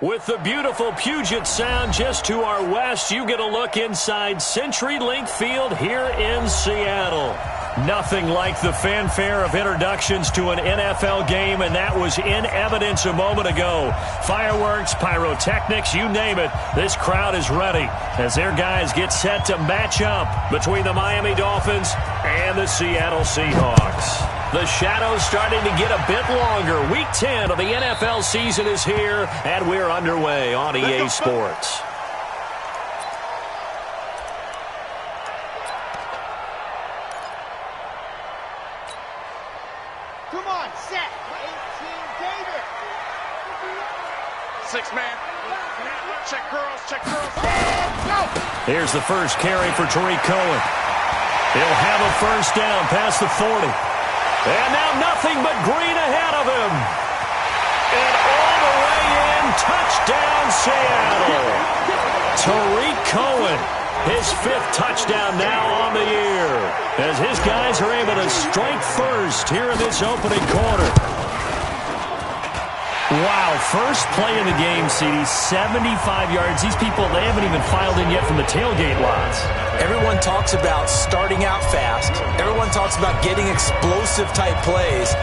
With the beautiful Puget Sound just to our west, you get a look inside CenturyLink Field here in Seattle. Nothing like the fanfare of introductions to an NFL game, and that was in evidence a moment ago. Fireworks, pyrotechnics, you name it. This crowd is ready as their guys get set to match up between the Miami Dolphins and the Seattle Seahawks. The shadow's starting to get a bit longer. Week 10 of the NFL season is here, and we're underway on EA Sports. Come on, set. 18, David. 6-man. Check girls, check girls. Go. Here's the first carry for Tariq Cohen. He'll have a first down past the 40. And now nothing but green ahead of him. And all the way in, touchdown Seattle. Tariq Cohen, his 5th touchdown now on the year, as his guys are able to strike first here in this opening quarter. Wow, first play in the game, CD, 75 yards. These people, they haven't even filed in yet from the tailgate lots. Everyone talks about starting out fast. Everyone talks about getting explosive-type plays.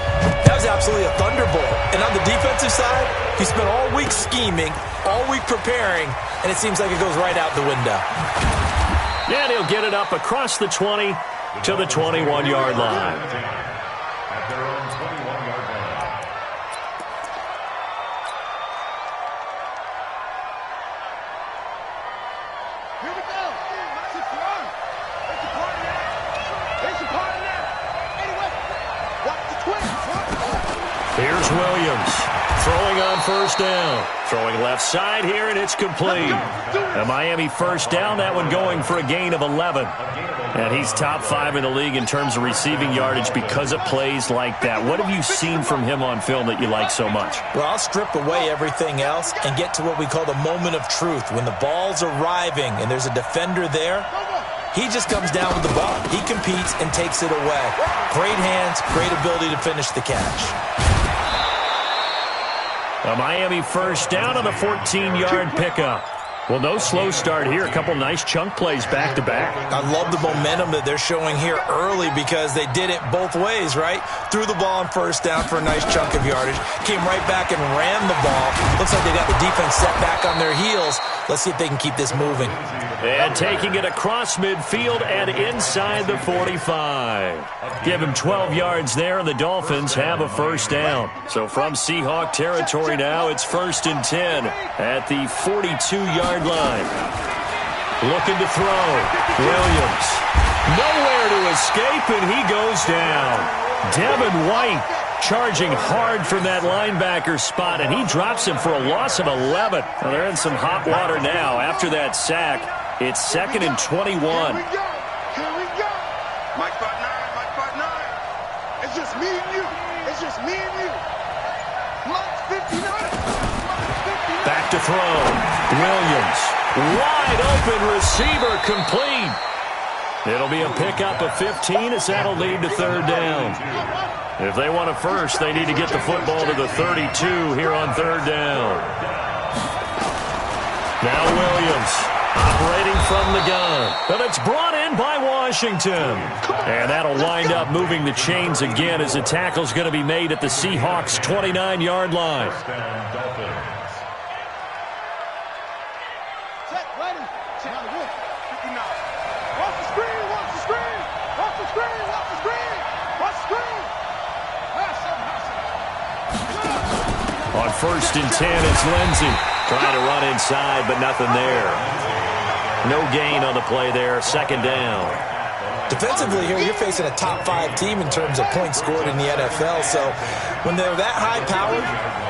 That was absolutely a thunderbolt. And on the defensive side, he spent all week scheming, all week preparing, and it seems like it goes right out the window. And he'll get it up across the 20 to the 21-yard line. At their own 21-yard line. Here we go. It's a throw. It's a part of that. It's a part of that. Anyway, watch the twist. Here's Williams throwing on first down. Throwing left side here, and it's complete. A Miami first down, that one going for a gain of 11. And he's top 5 in the league in terms of receiving yardage because of plays like that. What have you seen from him on film that you like so much? Well, I'll strip away everything else and get to what we call the moment of truth. When the ball's arriving and there's a defender there, he just comes down with the ball. He competes and takes it away. Great hands, great ability to finish the catch. A Miami first down on a 14-yard pickup. Well, no slow start here. A couple nice chunk plays back-to-back. I love the momentum that they're showing here early because they did it both ways, right? Threw the ball on first down for a nice chunk of yardage. Came right back and ran the ball. Looks like they got the defense set back on their heels. Let's see if they can keep this moving. And taking it across midfield and inside the 45. Give him 12 yards there, and the Dolphins have a first down. So from Seahawk territory now, it's 1st and 10 at the 42-yard line. Looking to throw. Williams. Nowhere to escape, and he goes down. Devin White charging hard from that linebacker spot, and he drops him for a loss of 11. Well, they're in some hot water now after that sack. It's 2nd and 21. Here we go. Mike Bot 9, Mike Bot 9. It's just me and you. It's just me and you. Mike 59. Back to throw. Williams. Wide open receiver complete. It'll be a pickup of 15 as that'll lead to 3rd down. If they want a first, they need to get the football to the 32 here on 3rd down. Now Williams operating from the gun. But it's brought in by Washington. And that'll wind up moving the chains again as the tackle's going to be made at the Seahawks' 29-yard line. On 1st and 10, it's Lindsey trying to run inside, but nothing there. No gain on the play there. 2nd down. Defensively here, you're facing a top 5 team in terms of points scored in the NFL. So when they're that high-powered,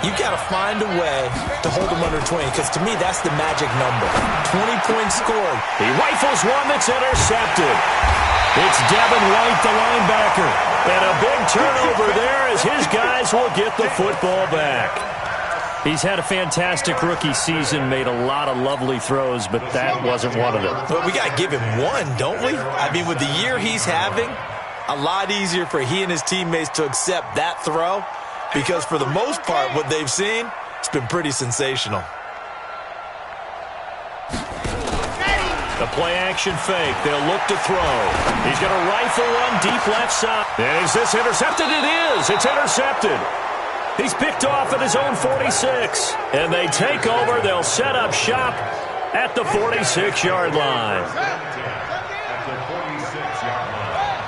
you've got to find a way to hold them under 20, because to me, that's the magic number. 20 points scored. He rifles one that's intercepted. It's Devin White, the linebacker. And a big turnover there as his guys will get the football back. He's had a fantastic rookie season, made a lot of lovely throws, but that wasn't one of them. But we got to give him one, don't we? I mean, with the year he's having, a lot easier for he and his teammates to accept that throw, because for the most part, what they've seen, it's been pretty sensational. The play-action fake. They'll look to throw. He's going to rifle one deep left side. And is this intercepted? It is. It's intercepted. He's picked off at his own 46. And they take over. They'll set up shop at the 46-yard line. At the 46-yard line.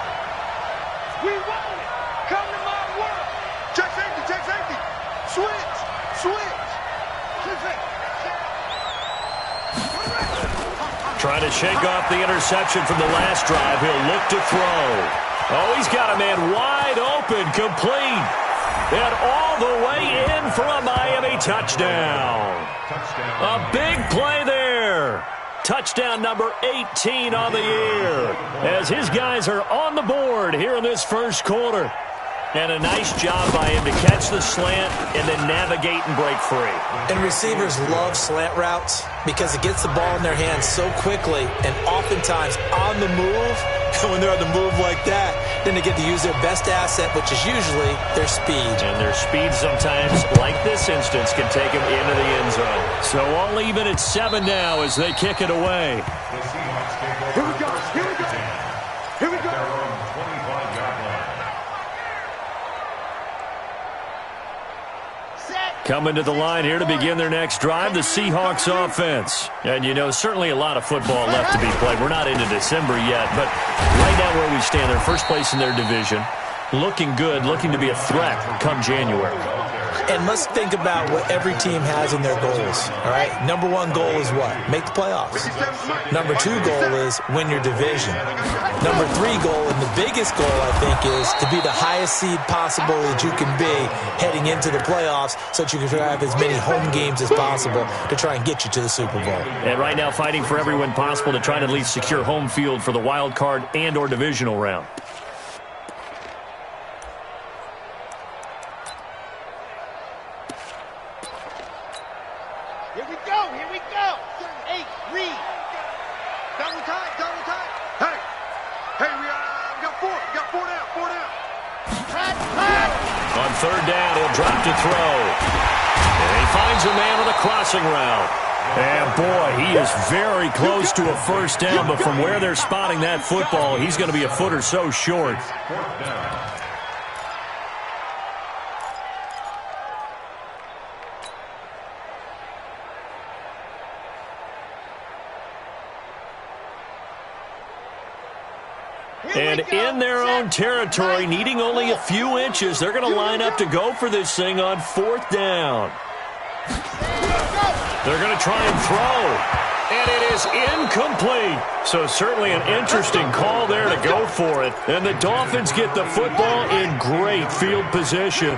We want it. Come to my world. Check safety, check safety. Switch, switch. Check safety. Trying to shake off the interception from the last drive. He'll look to throw. Oh, he's got a man wide open, complete. And all the way in for a Miami touchdown. A big play there. Touchdown number 18 on the year as his guys are on the board here in this first quarter. And a nice job by him to catch the slant and then navigate and break free. And receivers love slant routes because it gets the ball in their hands so quickly and oftentimes on the move. And when they're on the move like that, then they get to use their best asset, which is usually their speed. And their speed sometimes, like this instance, can take them into the end zone. So all even at 7 now as they kick it away. The Seahawks take over. Here we go, here we go. Here we go. Their own 25-yard line. Coming to the line here to begin their next drive, the Seahawks offense. And, you know, certainly a lot of football left to be played. We're not into December yet, but right now where we stand, they're first place in their division. Looking good, looking to be a threat come January. And let's think about what every team has in their goals, all right? Number one goal is what? Make the playoffs. Number two goal is win your division. Number three goal, and the biggest goal, I think, is to be the highest seed possible that you can be heading into the playoffs so that you can have as many home games as possible to try and get you to the Super Bowl. And right now fighting for every win possible to try to at least secure home field for the wild card and or divisional round. Here we go, here we go. Hey, read. Double time, double time. Hey, we got four down. On third down, he'll drop to throw. And he finds a man with a crossing route. And, boy, he is very close to a first down, but from where they're spotting that football, he's going to be a foot or so short. Fourth down. And in their own territory, needing only a few inches, they're going to line up to go for this thing on fourth down. They're going to try and throw. And it is incomplete. So certainly an interesting call there to go for it. And the Dolphins get the football in great field position.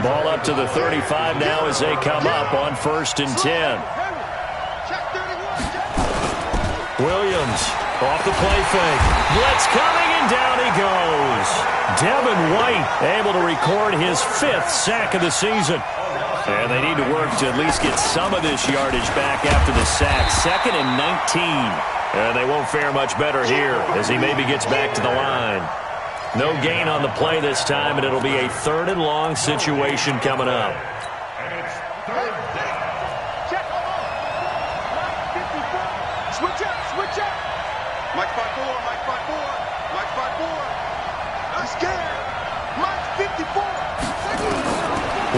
Ball up to the 35 now as they come up on 1st and 10. Williams off the play fake. Blitz coming, and down he goes. Devin White able to record his 5th sack of the season. And they need to work to at least get some of this yardage back after the sack. 2nd and 19. And they won't fare much better here as he maybe gets back to the line. No gain on the play this time, and it'll be a 3rd and long situation coming up. And it's 3rd down. Switch up. Mike 5-4. I'm scared. Mike 54.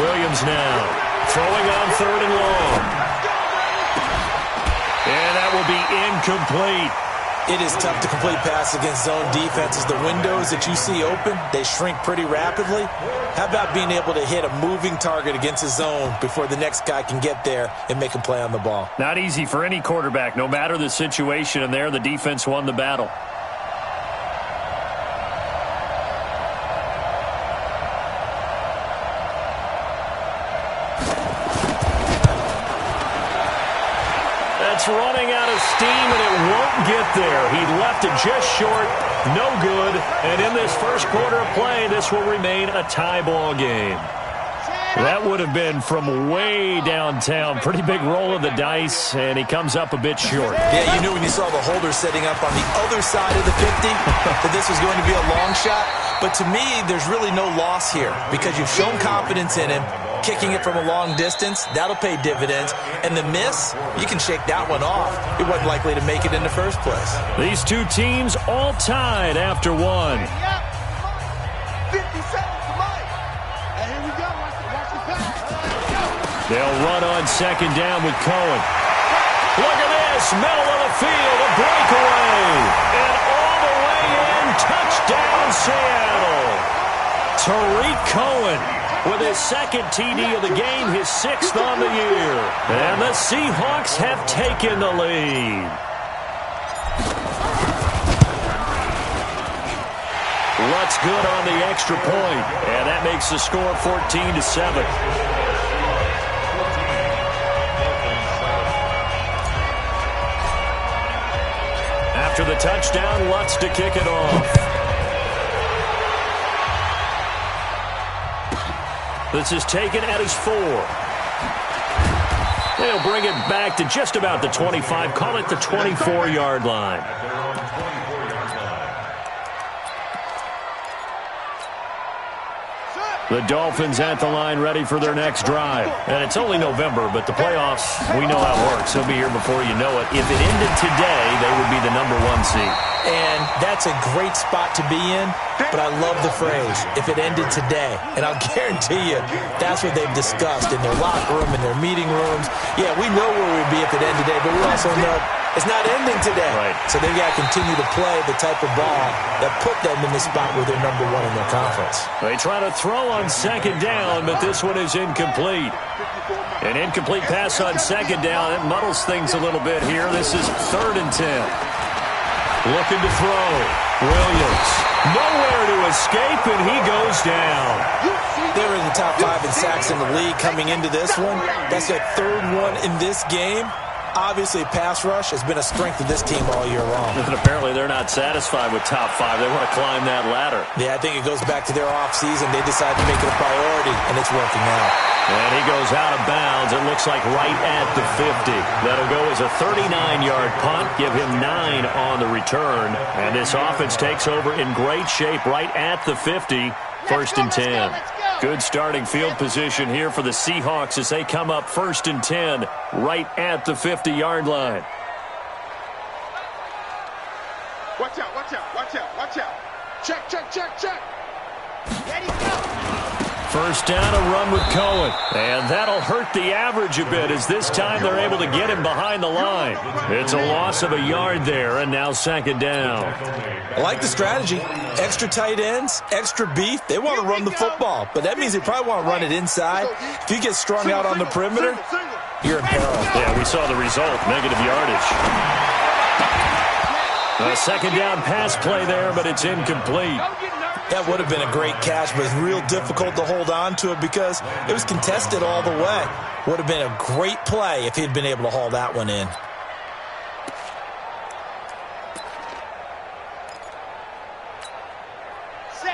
Williams now throwing on 3rd and long. And that will be incomplete. It is tough to complete passes against zone defenses. The windows that you see open, they shrink pretty rapidly. How about being able to hit a moving target against a zone before the next guy can get there and make a play on the ball? Not easy for any quarterback, no matter the situation, and there the defense won the battle. Running out of steam, and it won't get there. He left it just short, no good, and in this first quarter of play, this will remain a tie ball game. That would have been from way downtown. Pretty big roll of the dice, and he comes up a bit short. Yeah, you knew when you saw the holder setting up on the other side of the 50 that this was going to be a long shot. But to me, there's really no loss here because you've shown confidence in him. kicking it from a long distance, that'll pay dividends. And the miss, you can shake that one off. It wasn't likely to make it in the first place. These two teams all tied after one. 50 seconds to Mike. And here we go. Watch the pass. They'll run on second down with Cohen. Look at this. Middle of the field. A breakaway. And all the way in. Touchdown, Seattle. Tariq Cohen with his second TD of the game, his 6th on the year. And the Seahawks have taken the lead. What's good on the extra point? And that makes the score 14-7. After the touchdown, Lutz to kick it off. This is taken at his 4. They'll bring it back to just about the 25. Call it the 24-yard line. The Dolphins at the line ready for their next drive. And it's only November, but the playoffs, we know how it works. They'll be here before you know it. If it ended today, they would be the number 1 seed. And that's a great spot to be in, but I love the phrase, if it ended today. And I'll guarantee you, that's what they've discussed in their locker room, in their meeting rooms. Yeah, we know where we'd be if it ended today, but we also know it's not ending today. Right. So they've got to continue to play the type of ball that put them in the spot where they're number 1 in their conference. They try to throw on second down, but this one is incomplete. An incomplete pass on second down. It muddles things a little bit here. This is 3rd and 10. Looking to throw. Williams. Nowhere to escape, and he goes down. They were in the top 5 in sacks in the league coming into this one. That's their 3rd one in this game. Obviously, pass rush has been a strength of this team all year long. And apparently they're not satisfied with top 5. They want to climb that ladder. Yeah, I think it goes back to their offseason. They decided to make it a priority, and it's working out. And he goes out of bounds. It looks like right at the 50. That'll go as a 39-yard punt. Give him 9 on the return. And this offense takes over in great shape right at the 50. 1st and 10. Good starting field position here for the Seahawks as they come up 1st and 10 right at the 50-yard line. Watch out, watch out, watch out, watch out. Check, check, check, check. Ready, go. 1st down, a run with Cohen. And that'll hurt the average a bit as this time they're able to get him behind the line. It's a loss of a yard there, and now 2nd down. I like the strategy. Extra tight ends, extra beef. They want to run the football, but that means they probably want to run it inside. If you get strung out on the perimeter, you're in peril. Yeah, we saw the result, negative yardage. A 2nd down pass play there, but it's incomplete. That would have been a great catch, but it's real difficult to hold on to it because it was contested all the way. Would have been a great play if he'd been able to haul that one in.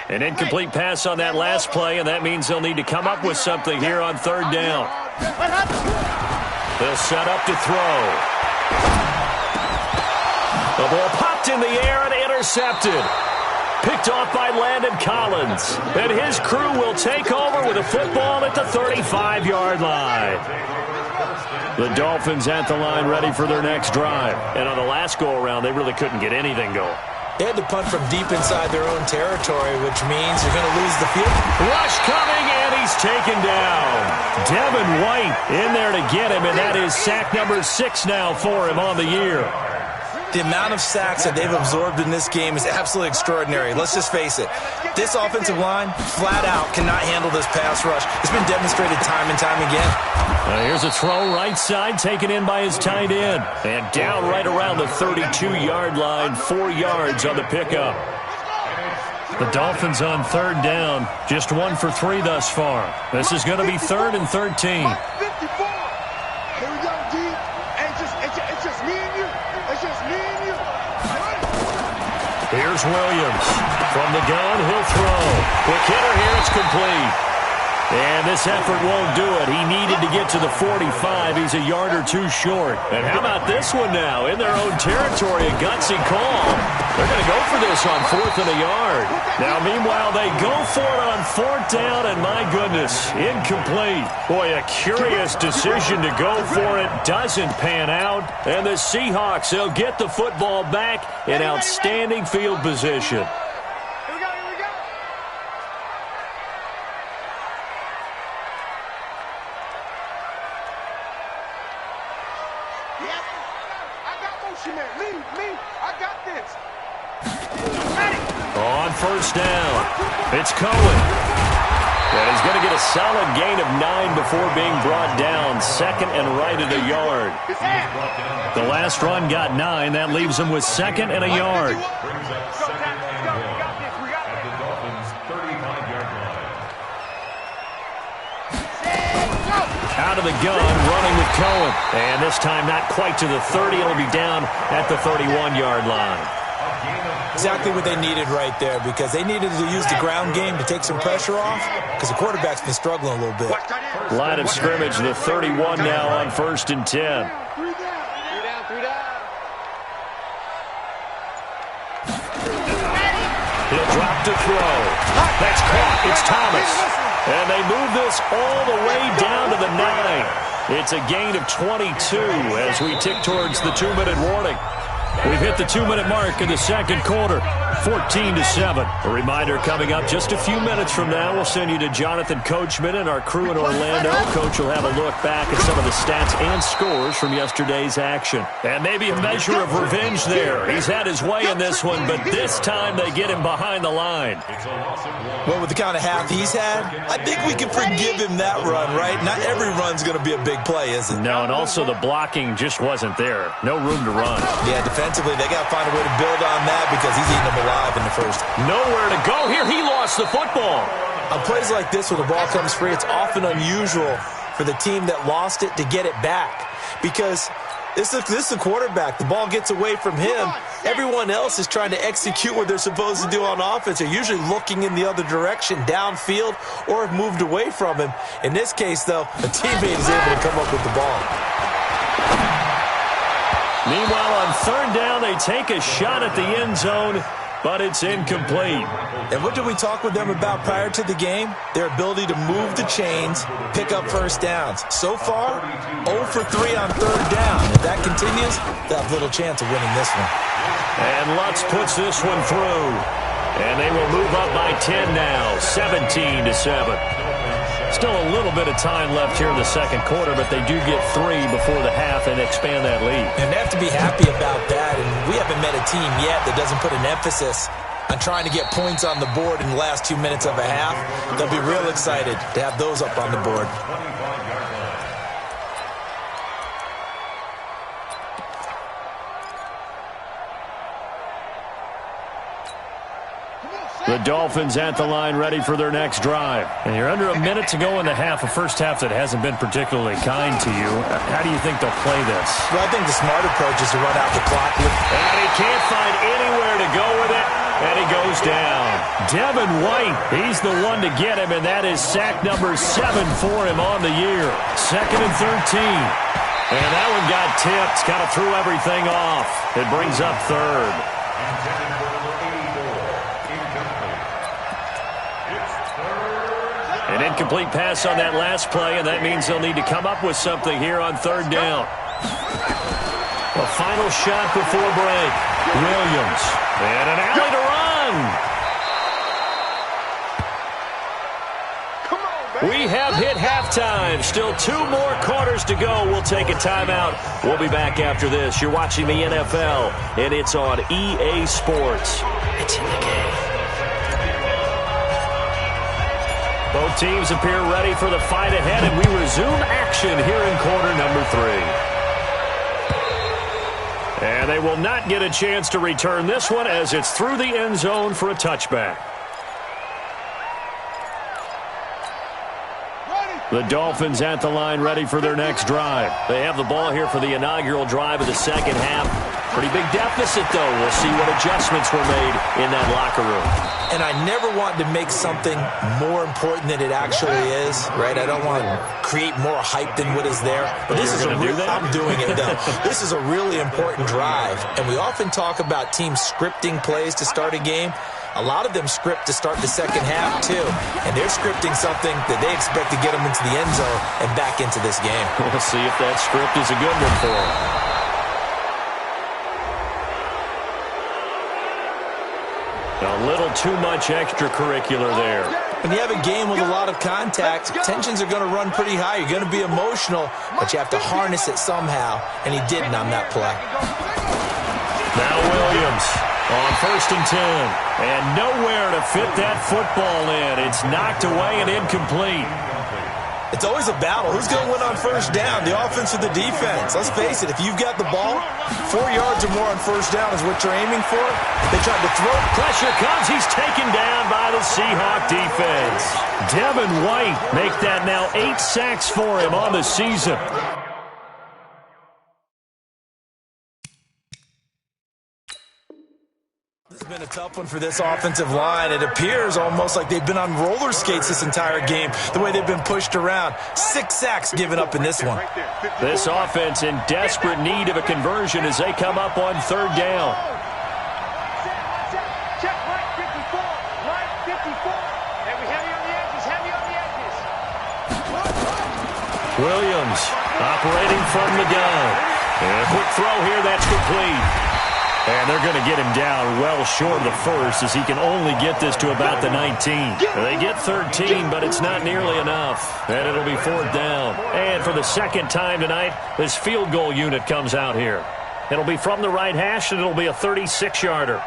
An incomplete pass on that last play, and that means they'll need to come up with something here on 3rd down. They'll set up to throw. The ball popped in the air and intercepted. Picked off by Landon Collins. And his crew will take over with a football at the 35-yard line. The Dolphins at the line ready for their next drive. And on the last go-around, they really couldn't get anything going. They had to punt from deep inside their own territory, which means you're going to lose the field. Rush coming, and he's taken down. Devin White in there to get him, and that is sack number 6 now for him on the year. The amount of sacks that they've absorbed in this game is absolutely extraordinary. Let's just face it. This offensive line, flat out, cannot handle this pass rush. It's been demonstrated time and time again. Here's a throw right side, taken in by his tight end. And down right around the 32-yard line, 4 yards on the pickup. The Dolphins on 3rd down, just 1 for 3 thus far. This is going to be 3rd and 13. 54. Here we go, D. It's just me and you. It's just me and you. Here's Williams. From the gun, he'll throw. Quick hitter here, it's complete. And this effort won't do it. He needed to get to the 45. He's a yard or two short. And how about this one now? In their own territory, a gutsy call. They're going to go for this on 4th and a yard. Now, meanwhile, they go for it on 4th down, and my goodness, incomplete. Boy, a curious decision to go for it. Doesn't pan out. And the Seahawks, they'll get the football back in outstanding field position. On 1st down, it's Cohen. And he's going to get a solid gain of 9 before being brought down. 2nd and right at a yard. The last run got 9. That leaves him with 2nd and a yard. Brings up 2nd and 1 at the Dolphins' 35-yard line. Out of the gun, running with Cohen. And this time not quite to the 30. It'll be down at the 31-yard line. Exactly what they needed right there, because they needed to use the ground game to take some pressure off, because the quarterback's been struggling a little bit. Line of scrimmage, the 31 now on 1st and 10. He'll drop to throw. That's caught. It's Thomas. And they move this all the way down to the 9. It's a gain of 22 as we tick towards the 2-minute warning. We've hit the 2-minute mark in the second quarter, 14-7. A reminder coming up just a few minutes from now. We'll send you to Jonathan Coachman and our crew in Orlando. Coach will have a look back at some of the stats and scores from yesterday's action. And maybe a measure of revenge there. He's had his way in this one, but this time they get him behind the line. Well, with the kind of half he's had, I think we can forgive him that run, right? Not every run's going to be a big play, is it? No, and also the blocking just wasn't there. No room to run. Yeah, defensively, they got to find a way to build on that because he's eating them alive in the first. Nowhere to go here. He lost the football. On plays like this where the ball comes free, it's often unusual for the team that lost it to get it back because this is the quarterback. The ball gets away from him. Everyone else is trying to execute what they're supposed to do on offense. They're usually looking in the other direction, downfield, or have moved away from him. In this case, though, a teammate is able to come up with the ball. Meanwhile, on 3rd down, they take a shot at the end zone, but it's incomplete. And what did we talk with them about prior to the game? Their ability to move the chains, pick up first downs. So far, 0 for 3 on 3rd down. If that continues, they'll have little chance of winning this one. And Lutz puts this one through. And they will move up by 10 now, 17-7. Still a little bit of time left here in the second quarter, but they do get 3 before the half and expand that lead. And they have to be happy about that. And we haven't met a team yet that doesn't put an emphasis on trying to get points on the board in the last 2 minutes of a half. They'll be real excited to have those up on the board. The Dolphins at the line ready for their next drive. And you're under a minute to go in the half, a first half that hasn't been particularly kind to you. How do you think they'll play this? Well, I think the smart approach is to run out the clock. And he can't find anywhere to go with it, and he goes down. Devin White, he's the one to get him, and that is sack number 7 for him on the year. 2nd and 13. And that one got tipped, kind of threw everything off. It brings up 3rd. An incomplete pass on that last play, and that means they'll need to come up with something here on 3rd down. A final shot before break. Williams. And an alley to run. We have hit halftime. Still 2 more quarters to go. We'll take a timeout. We'll be back after this. You're watching the NFL, and it's on EA Sports. It's in the game. Both teams appear ready for the fight ahead, and we resume action here in quarter number 3. And they will not get a chance to return this one as it's through the end zone for a touchback. The Dolphins at the line ready for their next drive. They have the ball here for the inaugural drive of the second half. Pretty big deficit, though. We'll see what adjustments were made in that locker room. And I never want to make something more important than it actually is, right? I don't want to create more hype than what is there. But this is a real, I'm doing it, though. This is a really important drive. And we often talk about teams scripting plays to start a game. A lot of them script to start the second half, too. And they're scripting something that they expect to get them into the end zone and back into this game. We'll see if that script is a good one for them. A little too much extracurricular there. When you have a game with a lot of contact, tensions are going to run pretty high. You're going to be emotional, but you have to harness it somehow, and he didn't on that play. Now Williams on 1st and 10, and nowhere to fit that football in. It's knocked away and incomplete. It's always a battle. Who's going to win on 1st down, the offense or the defense? Let's face it, if you've got the ball, 4 yards or more on 1st down is what you're aiming for. They tried to throw. Pressure comes. He's taken down by the Seahawk defense. Devin White make that now 8 sacks for him on the season. It's been a tough one for this offensive line. It appears almost like they've been on roller skates this entire game, the way they've been pushed around. 6 sacks given up in this one. This offense in desperate need of a conversion as they come up on 3rd down. Check right 54. Right 54. And we heavy on the edges. Heavy on the edges. Williams operating from the gun. And a quick throw here. That's complete. And they're going to get him down well short of the 1st as he can only get this to about the 19. They get 13, but it's not nearly enough. And it'll be 4th down. And for the 2nd time tonight, this field goal unit comes out here. It'll be from the right hash, and it'll be a 36-yarder.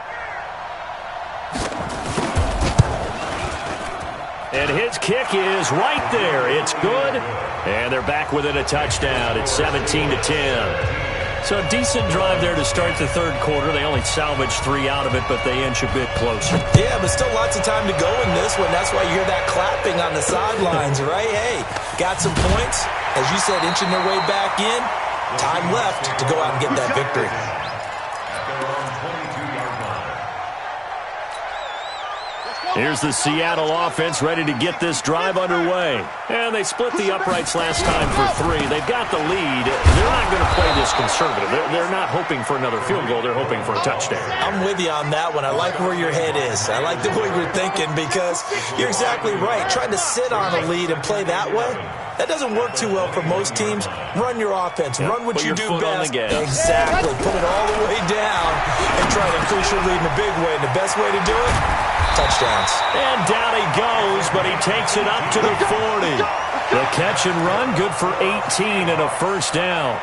And his kick is right there. It's good. And they're back within a touchdown. It's 17-10. So a decent drive there to start the 3rd quarter. They only salvaged 3 out of it, but they inch a bit closer. Yeah, but still lots of time to go in this one. That's why you hear that clapping on the sidelines, right? Hey, got some points. As you said, inching their way back in. Time left to go out and get that victory. Here's the Seattle offense ready to get this drive underway. And they split the uprights last time for 3. They've got the lead. They're not going to play this conservative. They're not hoping for another field goal. They're hoping for a touchdown. I'm with you on that one. I like where your head is. I like the way you're thinking because you're exactly right. Trying to sit on a lead and play that way, that doesn't work too well for most teams. Run your offense. Run what you do best. Exactly. Put it all the way down and try to increase your lead in a big way. And the best way to do it, touchdowns. And down he goes, but he takes it up to the 40. The catch and run, good for 18 and a 1st down.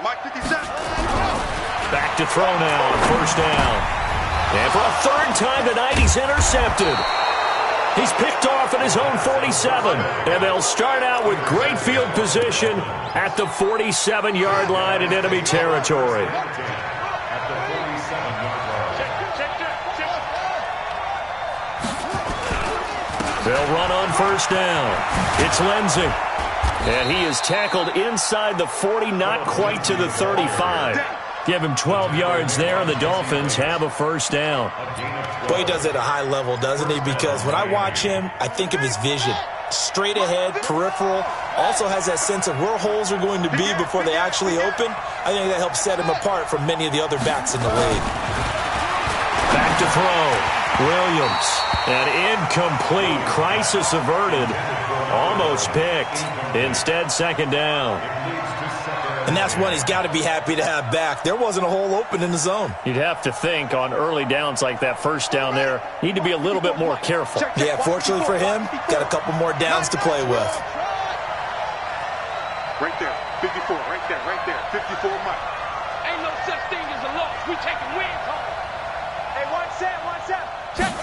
Mike 57. Back to throw now on 1st down. And for a 3rd time tonight, he's intercepted. He's picked off at his own 47. And they'll start out with great field position at the 47-yard line in enemy territory. They'll run on 1st down. It's Lindsey. And he is tackled inside the 40, not quite to the 35. Give him 12 yards there, and the Dolphins have a 1st down. Boy, he does it at a high level, doesn't he? Because when I watch him, I think of his vision. Straight ahead, peripheral, also has that sense of where holes are going to be before they actually open. I think that helps set him apart from many of the other backs in the league. Back to throw. Williams. And incomplete. Crisis averted. Almost picked. Instead, 2nd down. And that's one he's got to be happy to have back. There wasn't a hole open in the zone. You'd have to think on early downs like that 1st down there, need to be a little bit more careful. Yeah, fortunately for him, got a couple more downs to play with. Right there, 54, right there, 54 Mike. Ain't no such thing as a loss. We taking wins home. Hey, 1-7. Check.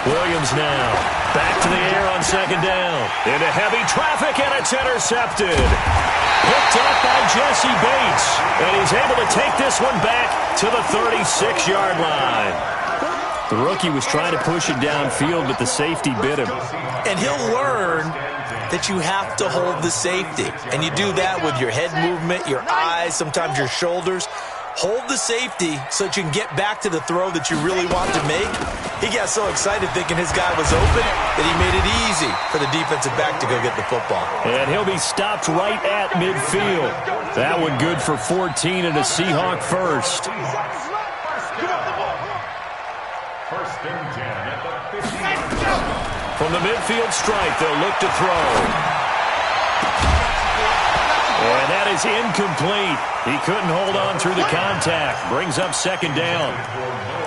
Williams now. Back to the air on 2nd down. Into heavy traffic, and it's intercepted. Picked up by Jesse Bates. And he's is able to take this one back to the 36-yard line. The rookie was trying to push it downfield, but the safety bit him. And he'll learn that you have to hold the safety. And you do that with your head movement, your eyes, sometimes your shoulders. Hold the safety so that you can get back to the throw that you really want to make. He got so excited thinking his guy was open that he made it easy for the defensive back to go get the football. And he'll be stopped right at midfield. That one good for 14 and a Seahawk first. First and 10 at the 50. From the midfield stripe, they'll look to throw. And that is incomplete. He couldn't hold on through the contact. Brings up second down.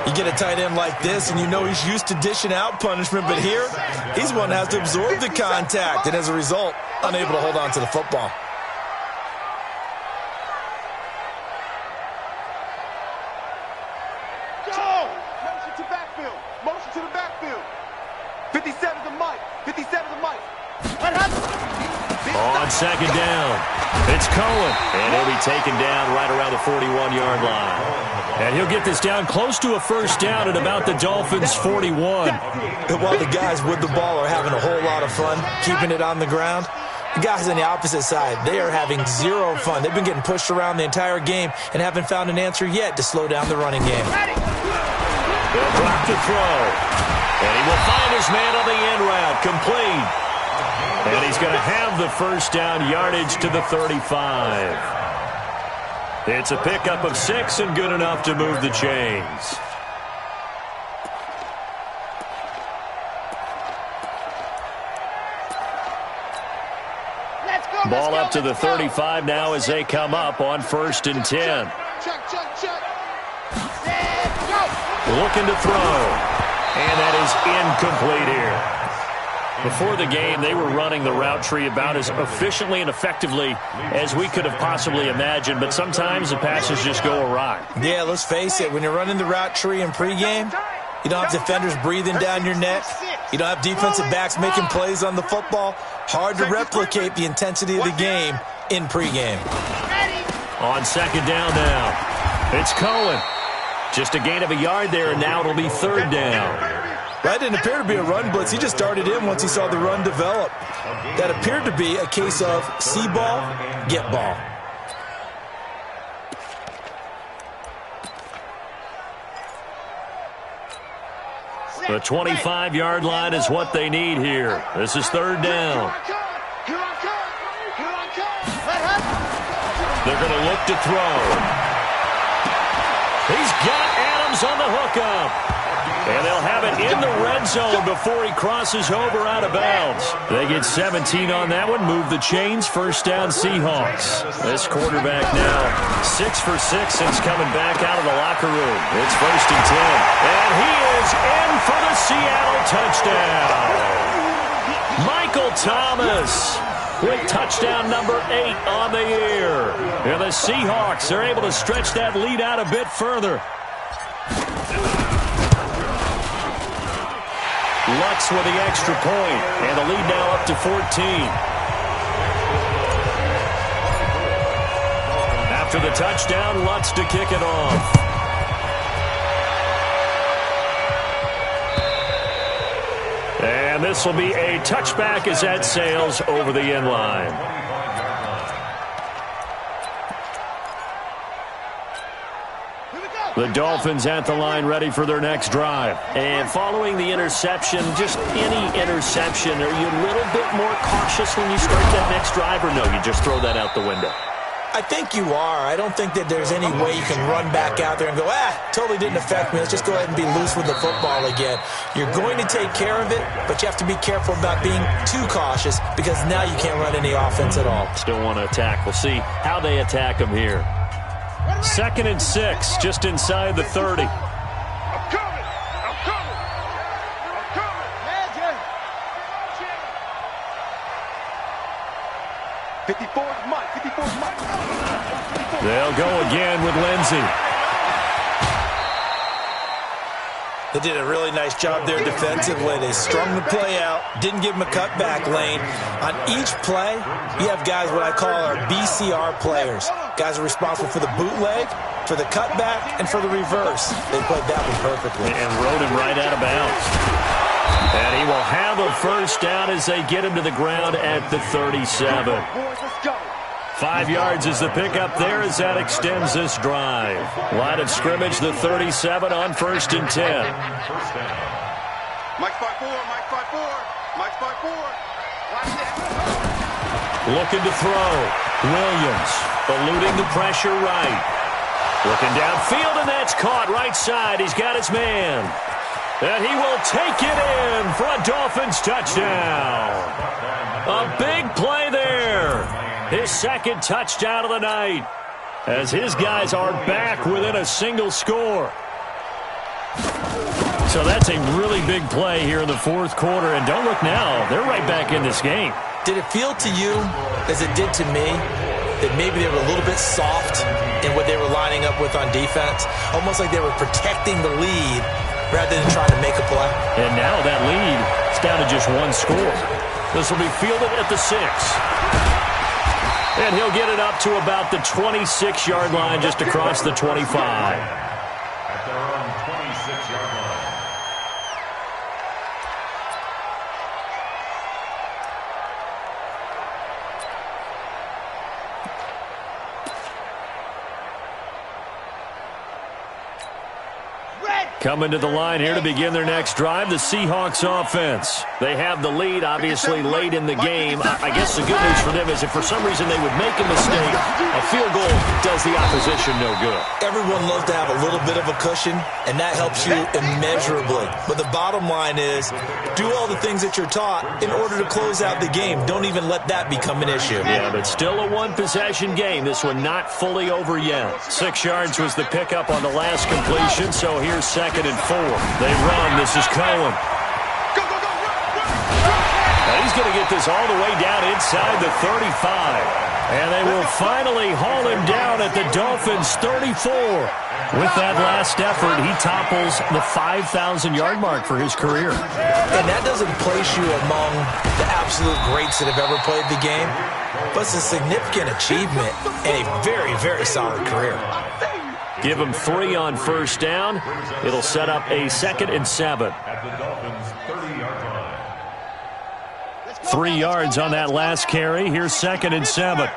You get a tight end like this, and you know he's used to dishing out punishment, but here, he's one that has to absorb the contact, and as a result, unable to hold on to the football. Motion to backfield. Motion to the backfield. 57 to Mike. 57 to Mike. On second down, it's Cohen, and he'll be taken down right around the 41-yard line. And he'll get this down close to a first down at about the Dolphins' 41. And while the guys with the ball are having a whole lot of fun keeping it on the ground, the guys on the opposite side, they are having zero fun. They've been getting pushed around the entire game and haven't found an answer yet to slow down the running game. They'll drop the throw. And he will find his man on the end route, complete. And he's going to have the first down, yardage to the 35. It's a pickup of 6 and good enough to move the chains. Ball up to the 35 now as they come up on first and 10. Looking to throw. And that is incomplete here. Before the game, they were running the route tree about as efficiently and effectively as we could have possibly imagined, but sometimes the passes just go awry. Yeah, let's face it, when you're running the route tree in pregame, you don't have defenders breathing down your neck. You don't have defensive backs making plays on the football. Hard to replicate the intensity of the game in pregame. On second down now, it's Cohen. Just a gain of a yard there, and now it'll be third down. That didn't appear to be a run blitz. He just started in once he saw the run develop. That appeared to be a case of see ball, get ball. The 25-yard line is what they need here. This is third down. They're going to look to throw. He's got Adams on the hookup. And they'll have it in the red zone before he crosses over out of bounds. They get 17 on that one, move the chains, first down Seahawks. This quarterback now 6 for 6 since coming back out of the locker room. It's first and 10. And he is in for the Seattle touchdown. Michael Thomas with touchdown number 8 on the year. And the Seahawks are able to stretch that lead out a bit further. Lutz with the extra point, and the lead now up to 14. After the touchdown, Lutz to kick it off. And this will be a touchback as that sails over the end line. The Dolphins at the line ready for their next drive. And following the interception, just any interception, are you a little bit more cautious when you start that next drive, or no, you just throw that out the window? I think you are. I don't think that there's any way you can run back out there and go, totally didn't affect me. Let's just go ahead and be loose with the football again. You're going to take care of it, but you have to be careful about being too cautious because now you can't run any offense at all. Still want to attack. We'll see how they attack them here. 2nd and 6, just inside the 30. I'm coming. 54's Mike. 54's Mike. They'll go again with Lindsey. They did a really nice job there defensively. They strung the play out, didn't give them a cutback lane. On each play, you have guys what I call our BCR players. Guys are responsible for the bootleg, for the cutback, and for the reverse. They played that one perfectly. And rode him right out of bounds. And he will have a first down as they get him to the ground at the 37. 5 yards is the pickup there as that extends this drive. Line of scrimmage, the 37 on 1st and 10. Mike 5-4, Mike 5-4, Mike 5-4. Looking to throw. Williams eluding the pressure right. Looking downfield, and that's caught right side. He's got his man. And he will take it in for a Dolphins touchdown. A big play there. His second touchdown of the night as his guys are back within a single score. So that's a really big play here in the fourth quarter. And don't look now. They're right back in this game. Did it feel to you, as it did to me, that maybe they were a little bit soft in what they were lining up with on defense? Almost like they were protecting the lead rather than trying to make a play. And now that lead is down to just one score. This will be fielded at the 6. And he'll get it up to about the 26-yard line, just across the 25. At their own 26-yard line. Coming to the line here to begin their next drive, the Seahawks offense. They have the lead, obviously, late in the game. I guess the good news for them is if for some reason they would make a mistake, a field goal does the opposition no good. Everyone loves to have a little bit of a cushion, and that helps you immeasurably. But the bottom line is, do all the things that you're taught in order to close out the game. Don't even let that become an issue. Yeah, but still a one-possession game. This one not fully over yet. 6 yards was the pickup on the last completion, so here's 2nd and 4. They run. This is Cohen. Now he's going to get this all the way down inside the 35. And they will finally haul him down at the Dolphins' 34. With that last effort, he topples the 5,000-yard mark for his career. And that doesn't place you among the absolute greats that have ever played the game, but it's a significant achievement and a very, very solid career. Give him 3 on first down. It'll set up a 2nd and 7. At the Dolphins' 30-yard line. 3 yards on that last carry. Here's 2nd and 7.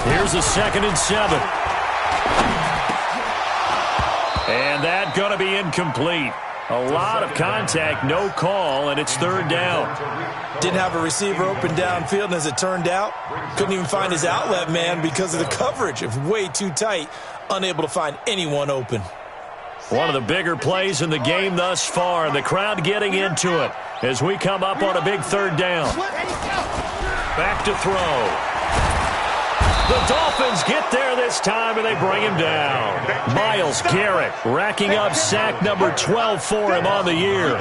Here's a 2nd and 7. And that going to be incomplete. A lot of contact, no call, and it's 3rd down. Didn't have a receiver open downfield, and as it turned out, couldn't even find his outlet man because of the coverage. It was way too tight, unable to find anyone open. One of the bigger plays in the game thus far, and the crowd getting into it as we come up on a big 3rd down. Back to throw. The Dolphins get there this time, and they bring him down. Myles Garrett racking up sack number 12 for him on the year.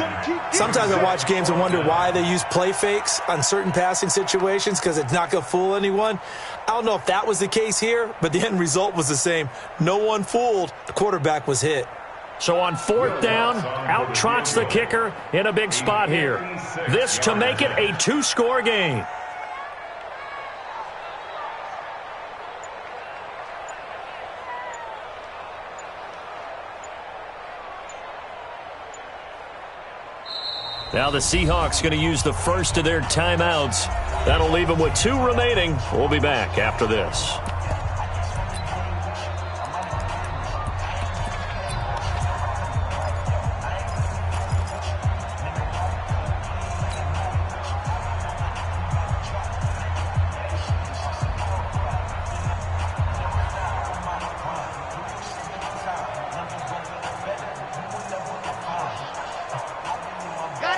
Sometimes I watch games and wonder why they use play fakes on certain passing situations because it's not going to fool anyone. I don't know if that was the case here, but the end result was the same. No one fooled. The quarterback was hit. So on 4th down, out trots the kicker in a big spot here. This to make it a 2-score game. Now the Seahawks going to use the first of their timeouts. That'll leave them with 2 remaining. We'll be back after this.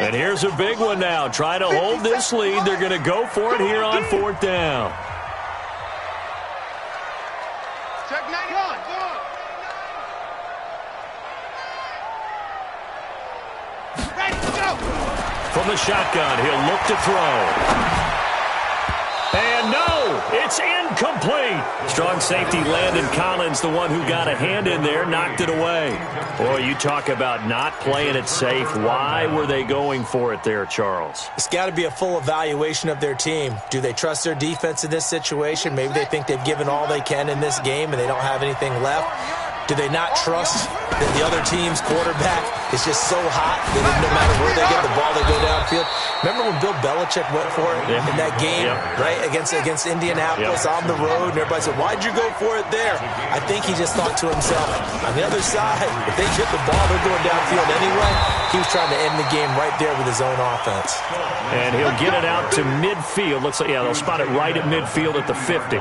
And here's a big one now. Trying to hold this lead. They're going to go for it here on 4th down. Check 91. Ready to go. From the shotgun, he'll look to throw. And no! It's incomplete. Strong safety Landon Collins, the one who got a hand in there, knocked it away. Boy, you talk about not playing it safe. Why were they going for it there, Charles? It's got to be a full evaluation of their team. Do they trust their defense in this situation? Maybe they think they've given all they can in this game and they don't have anything left. Do they not trust that the other team's quarterback is just so hot that no matter where they get the ball, they go downfield? Remember when Bill Belichick went for it in that game, right, against Indianapolis on the road, and everybody said, why'd you go for it there? I think he just thought to himself, on the other side, if they get the ball, they're going downfield anyway. He was trying to end the game right there with his own offense. And he'll get it out to midfield. Looks like, they'll spot it right at midfield at the 50.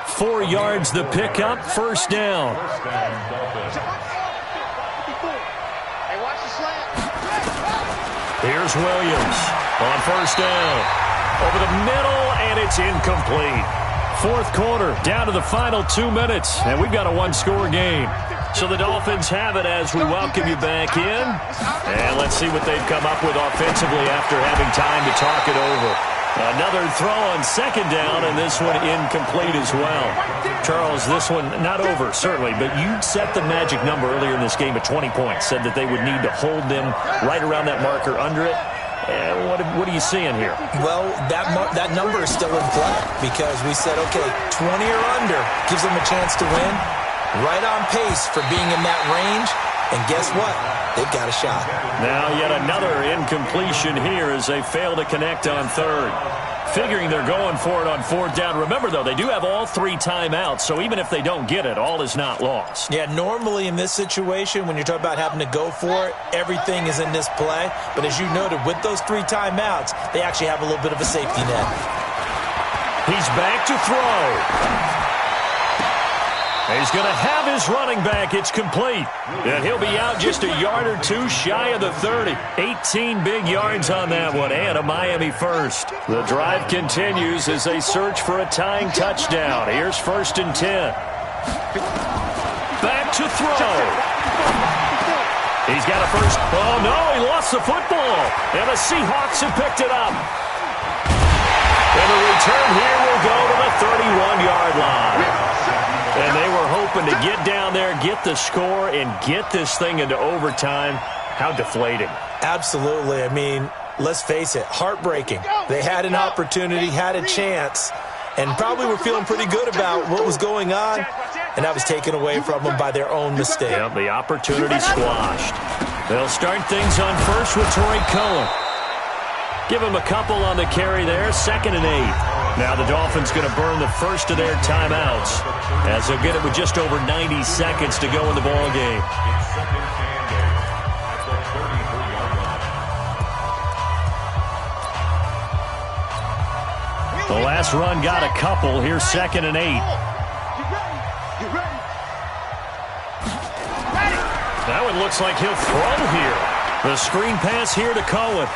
4 yards the pickup, first down. Here's Williams on first down. Over the middle, and it's incomplete. Fourth quarter, down to the final 2 minutes, and we've got a one-score game. So the Dolphins have it as we welcome you back in. And let's see what they've come up with offensively after having time to talk it over. Another throw on second down, and this one incomplete as well. Charles, this one not over, certainly, but you set the magic number earlier in this game at 20 points, said that they would need to hold them right around that marker under it. What are you seeing here? Well, that number is still in play because we said, okay, 20 or under gives them a chance to win. Right on pace for being in that range. And guess what? They've got a shot. Now yet another incompletion here as they fail to connect on third. Figuring they're going for it on fourth down. Remember, though, they do have all 3 timeouts, so even if they don't get it, all is not lost. Yeah, normally in this situation, when you're talking about having to go for it, everything is in this play. But as you noted, with those 3 timeouts, they actually have a little bit of a safety net. He's back to throw. He's going to have his running back. It's complete. And he'll be out just a yard or 2 shy of the 30. 18 big yards on that one, and a Miami first. The drive continues as they search for a tying touchdown. Here's first and 10. Back to throw. He's got a first. Oh, no, he lost the football. And the Seahawks have picked it up. And the return here will go to the 31-yard line. And they were hoping to get down there, get the score, and get this thing into overtime. How deflating. Absolutely. I mean, let's face it, heartbreaking. They had an opportunity, had a chance, and probably were feeling pretty good about what was going on, and that was taken away from them by their own mistake. Yep, the opportunity squashed. They'll start things on first with Torrey Cohen. Give him a couple on the carry there, 2nd and 8. Now the Dolphins going to burn the first of their timeouts as they'll get it with just over 90 seconds to go in the ball game. The last run got a couple. Here's 2nd and 8. That one looks like he'll throw here. The screen pass here to Cohen.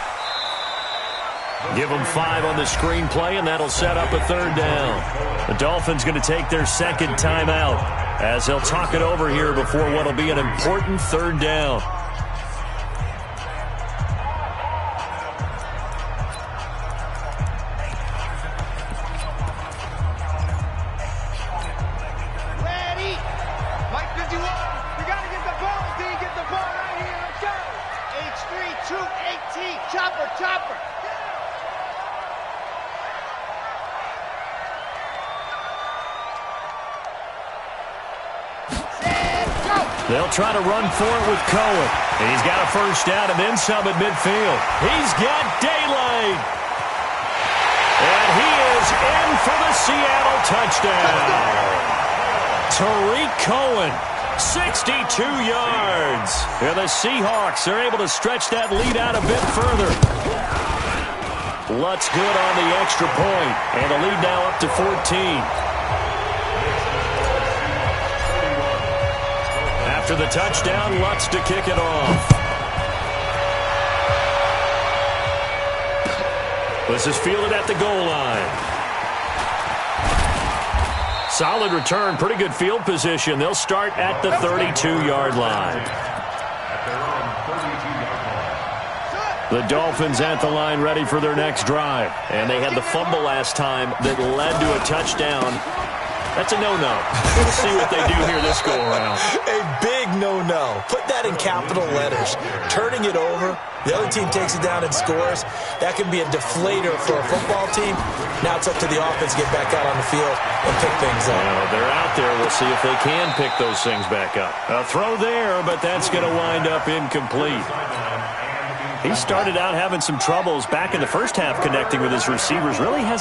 Give them 5 on the screen play, and that'll set up a 3rd down. The Dolphins going to take their 2nd timeout as they'll talk it over here before what will be an important 3rd down. Ready? Mike 51. We got to get the ball, D. Get the ball right here. Let's go. H3-2-18. Chopper. They'll try to run for it with Cohen. And he's got a first down and then some at midfield. He's got daylight. And he is in for the Seattle touchdown. Tariq Cohen, 62 yards. And the Seahawks are able to stretch that lead out a bit further. Lutz good on the extra point. And the lead now up to 14. After the touchdown, Lutz to kick it off. This is fielded at the goal line. Solid return, pretty good field position. They'll start at the 32-yard line. The Dolphins at the line ready for their next drive. And they had the fumble last time that led to a touchdown. That's a no-no. We'll see what they do here this go-around. A big no-no. Put that in capital letters. Turning it over, the other team takes it down and scores. That can be a deflator for a football team. Now it's up to the offense to get back out on the field and pick things up. Well, they're out there. We'll see if they can pick those things back up. A throw there, but that's going to wind up incomplete. He started out having some troubles back in the first half connecting with his receivers. Really hasn't